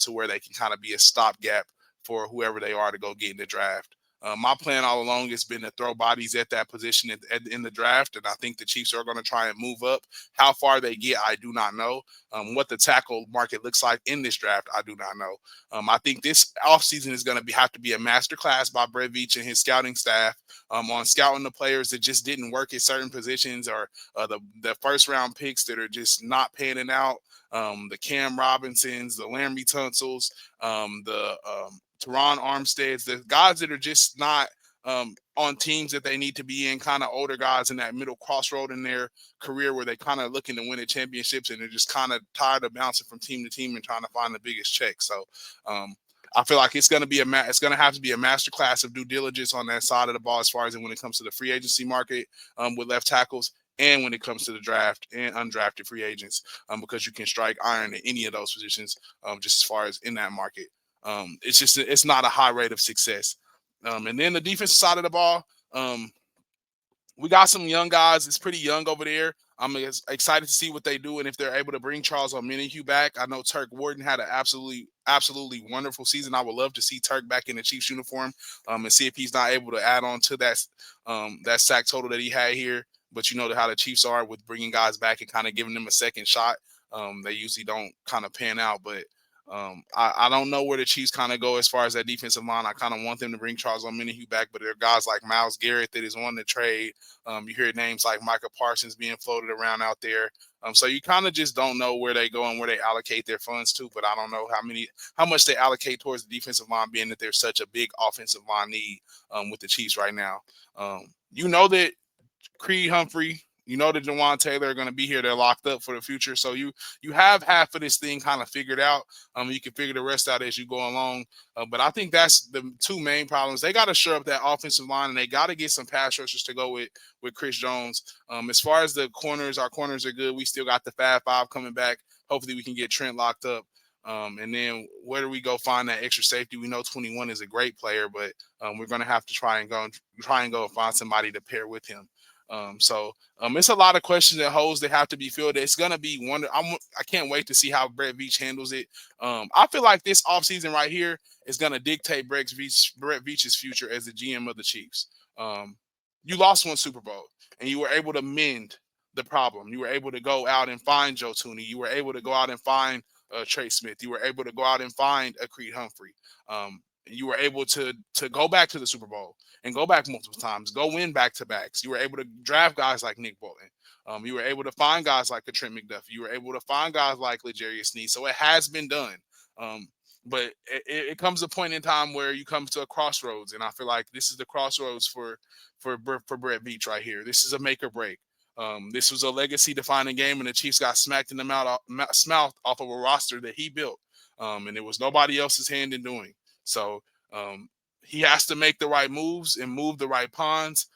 to where they can kind of be a stopgap for whoever they are to go get in the draft. My plan all along has been to throw bodies at that position in the draft, and I think the Chiefs are going to try and move up. How far they get, I do not know. What the tackle market looks like in this draft, I do not know. I think this offseason is going to have to be a masterclass by Brett Veach and his scouting staff on scouting the players that just didn't work at certain positions, or the first round picks that are just not panning out. The Cam Robinsons, the Laramie Tunsils, the Teron Armsteads, the guys that are just not on teams that they need to be in, kind of older guys in that middle crossroad in their career where they kind of looking to win at championships, and they're just kind of tired of bouncing from team to team and trying to find the biggest check. So I feel like it's going to have to be a masterclass of due diligence on that side of the ball as far as when it comes to the free agency market with left tackles, and when it comes to the draft and undrafted free agents, because you can strike iron at any of those positions just as far as in that market. It's not a high rate of success. And then the defensive side of the ball, we got some young guys. It's pretty young over there. I'm excited to see what they do and if they're able to bring Charles Omenihu back. I know Turk Warden had an absolutely wonderful season. I would love to see Turk back in the Chiefs uniform and see if he's not able to add on to that sack total that he had here. But you know how the Chiefs are with bringing guys back and kind of giving them a second shot. They usually don't kind of pan out, but I don't know where the Chiefs kind of go as far as that defensive line. I kind of want them to bring Charles Omenihu back, but there are guys like Myles Garrett that is on the trade. You hear names like Micah Parsons being floated around out there. So you kind of just don't know where they go and where they allocate their funds to, but I don't know how much they allocate towards the defensive line, being that there's such a big offensive line need with the Chiefs right now. You know that Creed Humphrey, you know that Jawan Taylor are going to be here. They're locked up for the future. So you have half of this thing kind of figured out. You can figure the rest out as you go along. But I think that's the two main problems. They got to shore up that offensive line, and they got to get some pass rushers to go with Chris Jones. As far as the corners, our corners are good. We still got the Fab Five coming back. Hopefully we can get Trent locked up. And then where do we go find that extra safety? We know 21 is a great player, but we're going to have to try and go and find somebody to pair with him. So it's a lot of questions and holes that have to be filled. It's going to be one. I can't wait to see how Brett Veach handles it. I feel like this offseason right here is going to dictate Brett Veach's future as the GM of the Chiefs. You lost one Super Bowl, and you were able to mend the problem. You were able to go out and find Joe Tooney. You were able to go out and find Trey Smith. You were able to go out and find a Creed Humphrey. You were able to go back to the Super Bowl and go back multiple times, go win back-to-backs. You were able to draft guys like Nick Bolton. You were able to find guys like Trent McDuffie. You were able to find guys like L'Jarius Sneed. So it has been done. But it comes a point in time where you come to a crossroads, and I feel like this is the crossroads for Brett Veach right here. This is a make or break. This was a legacy-defining game, and the Chiefs got smacked in the mouth off of a roster that he built, and it was nobody else's hand in doing. So he has to make the right moves and move the right pawns.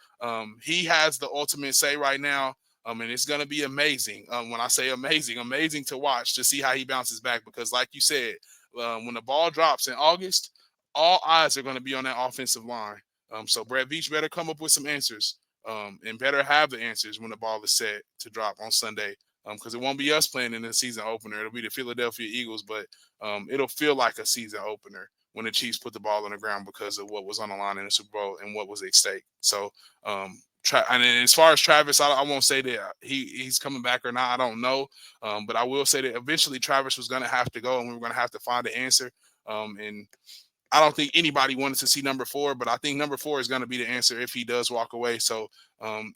He has the ultimate say right now, and it's going to be amazing. When I say amazing to watch, to see how he bounces back, because like you said, when the ball drops in August, all eyes are going to be on that offensive line. So Brett Veach better come up with some answers, and better have the answers when the ball is set to drop on Sunday, because it won't be us playing in the season opener. It'll be the Philadelphia Eagles, but it'll feel like a season opener when the Chiefs put the ball on the ground because of what was on the line in the Super Bowl and what was at stake. So, and as far as Travis, I won't say that he's coming back or not. I don't know, but I will say that eventually Travis was going to have to go, and we were going to have to find an answer. And I don't think anybody wanted to see number 4, but I think number 4 is going to be the answer if he does walk away. So,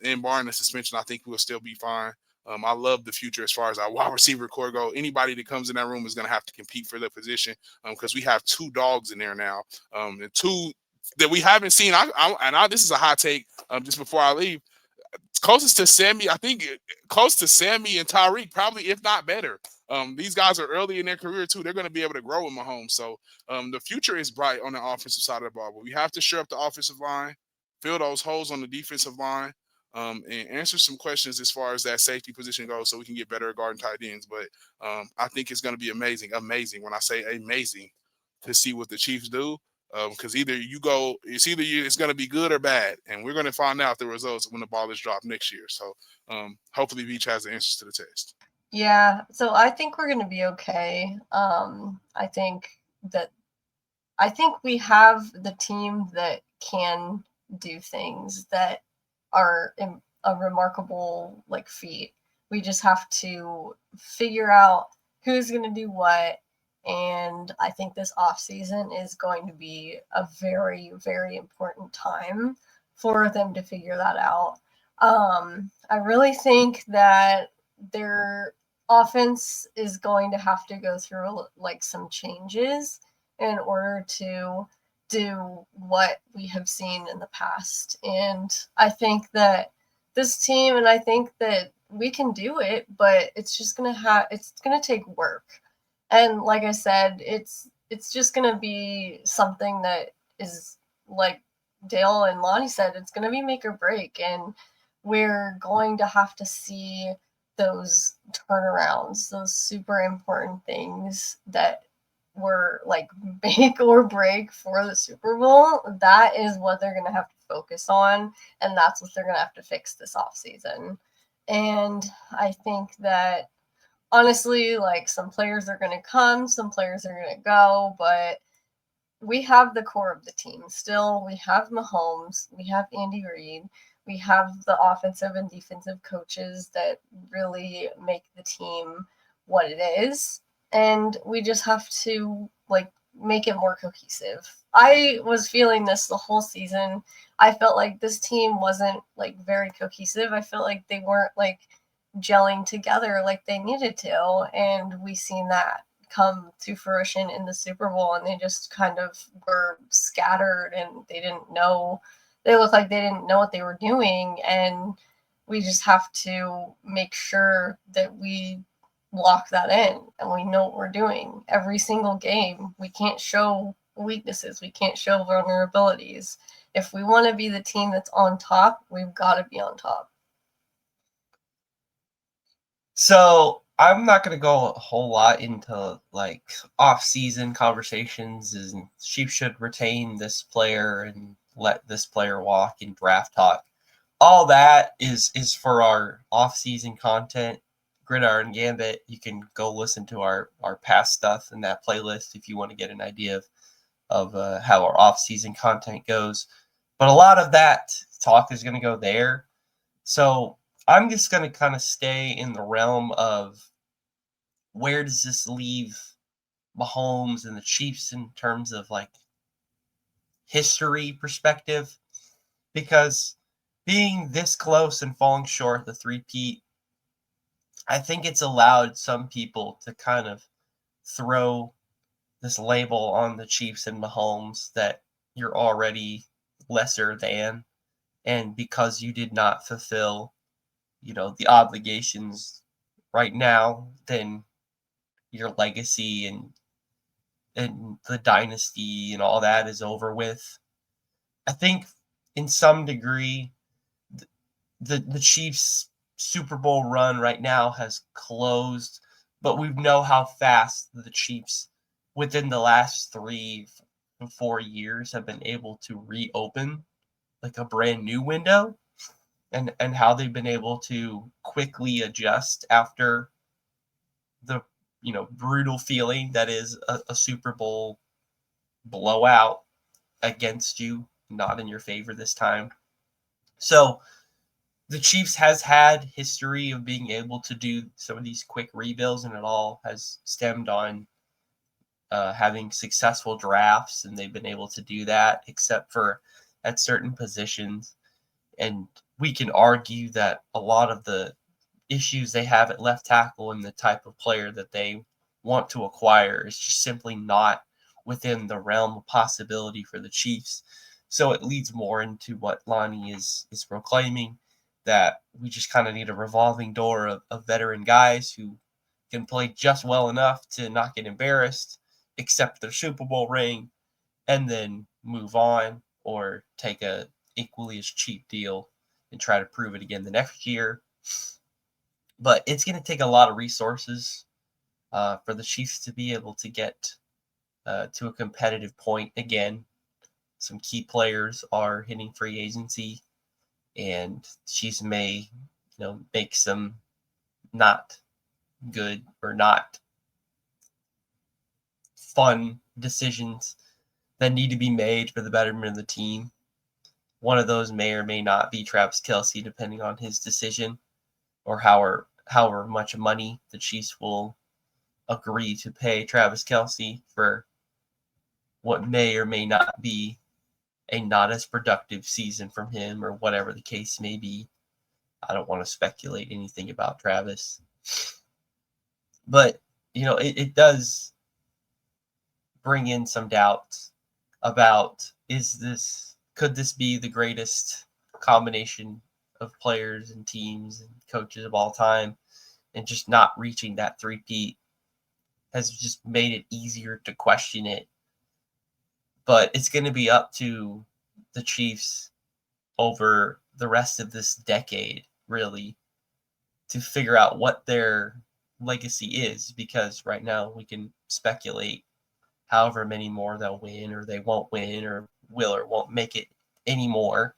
in barring the suspension, I think we'll still be fine. I love the future as far as our wide receiver core go. Anybody that comes in that room is going to have to compete for the position, because we have 2 dogs in there now, and 2 that we haven't seen. This is a hot take. Just before I leave, closest to Sammy, I think close to Sammy and Tyreek, probably if not better. These guys are early in their career too. They're going to be able to grow with Mahomes. So the future is bright on the offensive side of the ball. But we have to shore up the offensive line, fill those holes on the defensive line, and answer some questions as far as that safety position goes, so we can get better at guarding tight ends. But I think it's going to be amazing. When I say amazing, to see what the Chiefs do. Because it's going to be good or bad, and we're going to find out the results when the ball is dropped next year. So hopefully Veach has the answers to the test. Yeah, so I think we're going to be okay. I think we have the team that can do things that are a remarkable feat. We just have to figure out who's going to do what. And I think this off season is going to be a very, very important time for them to figure that out. I really think that their offense is going to have to go through some changes in order to do what we have seen in the past. And I think that this team, and I think that we can do it, but it's going to take work. And like I said, it's just going to be something that is, like Dale and Lonnie said, it's going to be make or break. And we're going to have to see those turnarounds, those super important things that were make or break for the Super Bowl. That is what they're going to have to focus on. And that's what they're going to have to fix this offseason. And I think that, honestly, some players are going to come, some players are going to go, but we have the core of the team still. We have Mahomes, we have Andy Reid, we have the offensive and defensive coaches that really make the team what it is, and we just have to make it more cohesive. I was feeling this the whole season. I felt like this team wasn't very cohesive. I felt like they weren't gelling together like they needed to, and we seen that come to fruition in the Super Bowl, and they just kind of were scattered, and they looked like they didn't know what they were doing. And we just have to make sure that we lock that in and we know what we're doing every single game. We can't show weaknesses, we can't show vulnerabilities. If we want to be the team that's on top, we've got to be on top. So I'm not going to go a whole lot into like off-season conversations. And Chiefs should retain this player and let this player walk in draft talk. All that is for our off-season content. Gridiron Gambit. You can go listen to our past stuff in that playlist if you want to get an idea of how our off-season content goes. But a lot of that talk is going to go there. So I'm just going to kind of stay in the realm of where does this leave Mahomes and the Chiefs in terms of like history perspective? Because being this close and falling short the three-peat, I think it's allowed some people to kind of throw this label on the Chiefs and Mahomes that you're already lesser than, and because you did not fulfill, the obligations right now, then your legacy and the dynasty and all that is over with. I think in some degree the Chiefs Super Bowl run right now has closed, but we know how fast the Chiefs within the last 3-4 years have been able to reopen like a brand new window, and how they've been able to quickly adjust after the brutal feeling that is a Super Bowl blowout against you, not in your favor this time. So the Chiefs has had history of being able to do some of these quick rebuilds, and it all has stemmed on having successful drafts, and they've been able to do that, except for at certain positions. And we can argue that a lot of the issues they have at left tackle and the type of player that they want to acquire is just simply not within the realm of possibility for the Chiefs. So it leads more into what Lonnie is proclaiming, that we just kind of need a revolving door of veteran guys who can play just well enough to not get embarrassed, accept their Super Bowl ring, and then move on, or take a equally as cheap deal and try to prove it again the next year. But it's going to take a lot of resources for the Chiefs to be able to get to a competitive point again. Some key players are hitting free agency, and Chiefs may, make some not good or not fun decisions that need to be made for the betterment of the team. One of those may or may not be Travis Kelce, depending on his decision, or however much money the Chiefs will agree to pay Travis Kelce for what may or may not be a not as productive season from him, or whatever the case may be. I don't want to speculate anything about Travis. But, it does bring in some doubts about, could this be the greatest combination of players and teams and coaches of all time, and just not reaching that three-peat has just made it easier to question it. But it's going to be up to the Chiefs over the rest of this decade, really, to figure out what their legacy is, because right now we can speculate however many more they'll win, or they won't win, or will or won't make it anymore.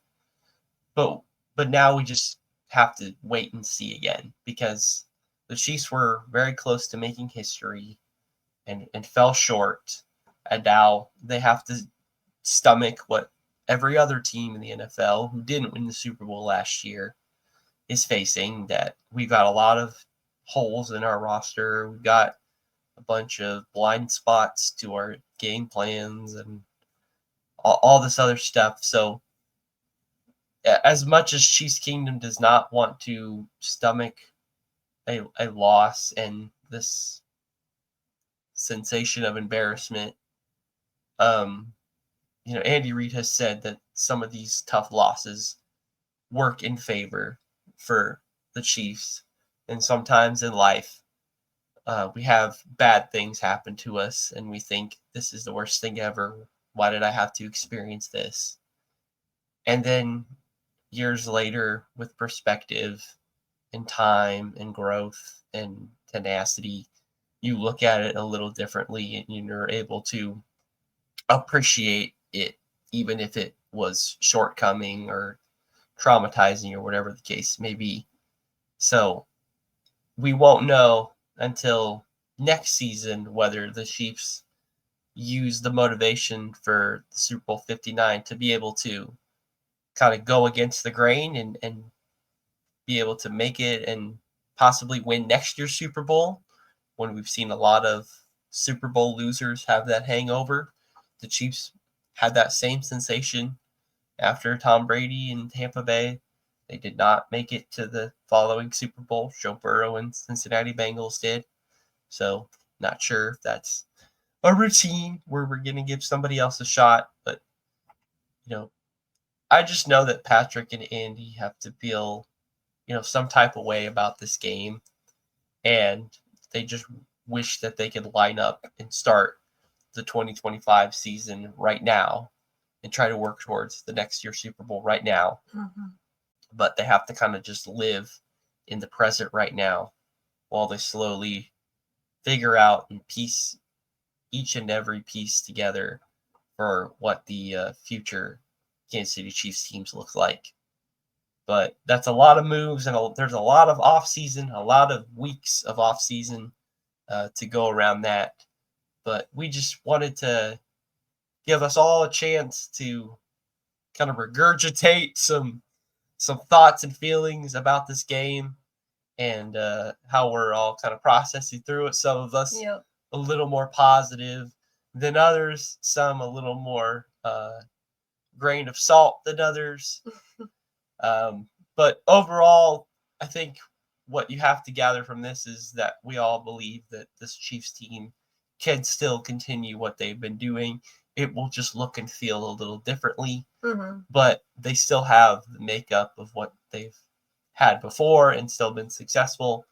But now we just have to wait and see again, because the Chiefs were very close to making history and fell short. And now they have to stomach what every other team in the NFL who didn't win the Super Bowl last year is facing, that we've got a lot of holes in our roster. We've got a bunch of blind spots to our game plans and all this other stuff. So as much as Chiefs Kingdom does not want to stomach a loss and this sensation of embarrassment, Andy Reid has said that some of these tough losses work in favor for the Chiefs. And sometimes in life, we have bad things happen to us, and we think, this is the worst thing ever. Why did I have to experience this? And then years later, with perspective and time and growth and tenacity, you look at it a little differently and you're able to appreciate it, even if it was shortcoming or traumatizing or whatever the case may be. So we won't know until next season whether the Chiefs use the motivation for the Super Bowl 59 to be able to kind of go against the grain and be able to make it and possibly win next year's Super Bowl, when we've seen a lot of Super Bowl losers have that hangover. The Chiefs had that same sensation after Tom Brady in Tampa Bay. They did not make it to the following Super Bowl. Joe Burrow and Cincinnati Bengals did. So not sure if that's a routine where we're going to give somebody else a shot. But, I just know that Patrick and Andy have to feel, some type of way about this game. And they just wish that they could line up and start the 2025 season right now and try to work towards the next year's Super Bowl right now. Mm-hmm. But they have to kind of just live in the present right now while they slowly figure out and piece each and every piece together for what the future Kansas City Chiefs teams look like. But that's a lot of moves, and there's a lot of offseason, a lot of weeks of offseason to go around that. But we just wanted to give us all a chance to kind of regurgitate some thoughts and feelings about this game and how we're all kind of processing through it. Some of us a little more positive than others, some a little more grain of salt than others. But overall, I think what you have to gather from this is that we all believe that this Chiefs team can still continue what they've been doing. It will just look and feel a little differently, but they still have the makeup of what they've had before and still been successful.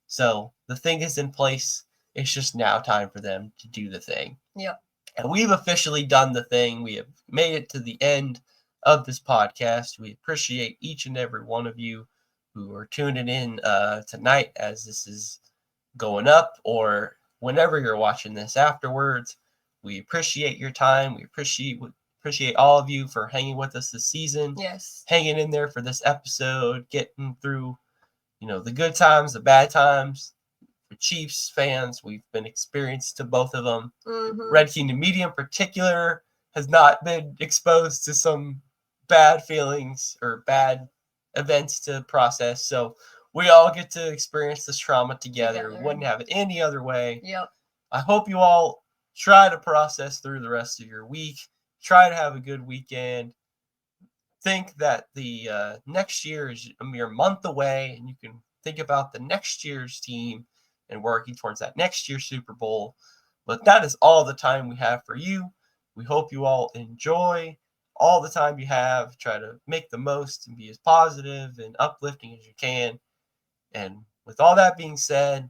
So the thing is in place. It's just now time for them to do the thing. Yep. And we've officially done the thing. We have made it to the end of this podcast. We appreciate each and every one of you who are tuning in tonight as this is going up, or whenever you're watching this afterwards. We appreciate your time. We appreciate all of you for hanging with us this season. Yes. Hanging in there for this episode, getting through, the good times, the bad times. For Chiefs fans, we've been experienced to both of them. Red Kingdom Media in particular has not been exposed to some bad feelings or bad events to process. So we all get to experience this trauma together. We wouldn't have it any other way. Yep. I hope you all try to process through the rest of your week. Try to have a good weekend. Think that the next year is a mere month away, and you can think about the next year's team and working towards that next year's Super Bowl. But that is all the time we have for you. We hope you all enjoy all the time you have. Try to make the most and be as positive and uplifting as you can. And with all that being said,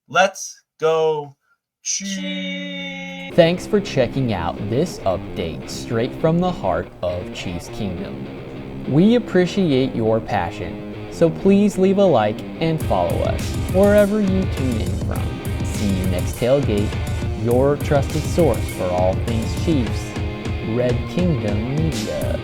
let's go Chiefs! Thanks for checking out this update straight from the heart of Chiefs Kingdom. We appreciate your passion. So please leave a like and follow us wherever you tune in from. See you next tailgate, your trusted source for all things Chiefs, Red Kingdom Media.